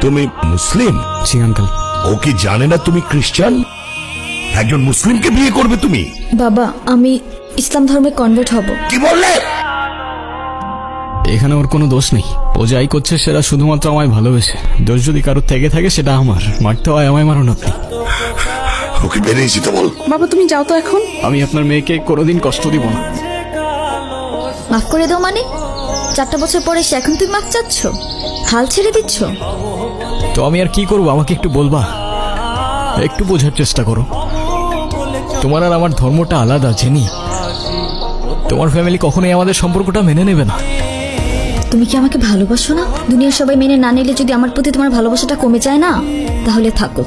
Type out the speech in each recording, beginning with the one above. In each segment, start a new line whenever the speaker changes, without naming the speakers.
তুমি মুসলিম?
জি আঙ্কেল।
ও কি জানে না তুমি খ্রিস্টান? একজন মুসলিমকে বিয়ে করবে তুমি?
বাবা, আমি ইসলাম ধর্মে কনভার্ট হব।
কি বললে?
এখানে ওর কোনো দোষ নেই। ও যাই করছে সেটা শুধুমাত্র আমায় ভালোবেসে। দোষ যদি কারোর থেকে থাকে সেটা আমার। মারতে হয় আমায়, মারুন আপনি।
ওকে বেরিয়ে যেতে বল।
বাবা তুমি যাও তো এখন।
আমি আপনার মেয়েকে কোনোদিন কষ্ট দিব না।
মাফ করে দাও মানে? 4টা বছর পরে সে এখন তুমি মাফ চাচ্ছ? হাল ছেড়ে দিচ্ছ?
তো আমি আর কি করবো, আমাকে একটু বলবা? একটু বোঝার চেষ্টা করো। তোমার আর আমার ধর্মটা আলাদা, জেনি। তোমার ফ্যামিলি কখনোই আমাদের সম্পর্কটা মেনে নেবে না।
তুমি কি আমাকে ভালোবাসো না? দুনিয়ার সবাই মেনে না নিলে যদি আমার প্রতি তোমার ভালোবাসাটা কমে যায় না, তাহলে থাকো,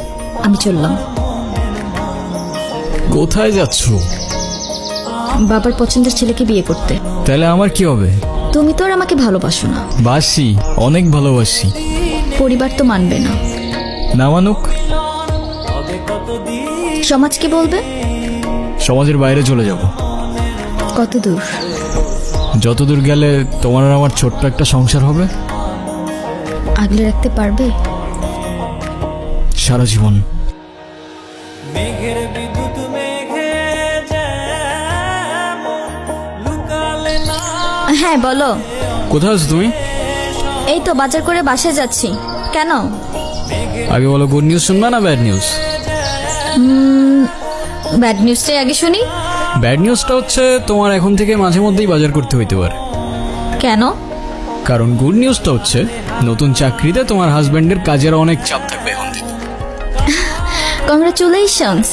আমি চললাম।
কোথায় যাচ্ছ?
বাবার পছন্দের ছেলেকে বিয়ে করতে।
তাহলে আমার কি হবে?
তুমি তো আর আমাকে ভালোবাসো না।
বাসি, অনেক ভালোবাসি।
পরিবার তো মানবে না।
না মানুক?
সমাজ কি বলবে?
সমাজের বাইরে চলে যাব।
কত দূর?
যতদূর গেলে তোমার আর আমার ছোট্ট একটা সংসার হবে।
আগলে রাখতে পারবে?
সারা জীবন।
হ্যাঁ বলো।
কোথায় আছো তুমি?
এই তো বাজার করে বাসায় যাচ্ছি। কেন?
আগে বলো, গুড নিউজ শুনবা না ব্যাড নিউজ?
ব্যাড নিউজটাই আগে শুনি।
ব্যাড নিউজটা হচ্ছে তোমার এখন থেকে মাঝে মধ্যেই বাজার করতে হইতে পারে।
কেন?
কারণ গুড নিউজটা হচ্ছে নতুন চাকরিতে তোমার হাজবেন্ডের কাজের অনেক চাপ থাকবে এখন থেকে।
কংগ্রাচুলেশনস।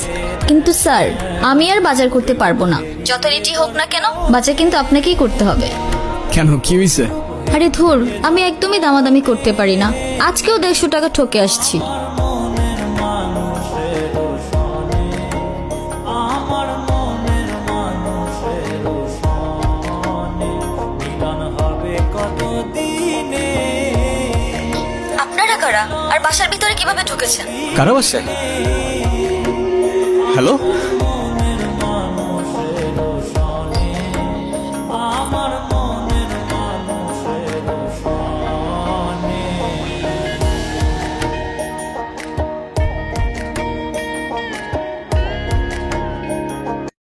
কিন্তু স্যার, আমি আর বাজার করতে পারবো না। যত রেটি হোক না কেন, বাজার কিন্তু আপনাকেই করতে হবে।
কেন, কি হয়েছে?
আরে ধুর, আমি একদমই দামাদামি করতে পারি না। আজকেও 150 টাকা ঠকে আসছি। আপনারা কারা? আর বাসার ভিতরে কিভাবে ঢুকেছেন?
কারা বাসায়? হ্যালো?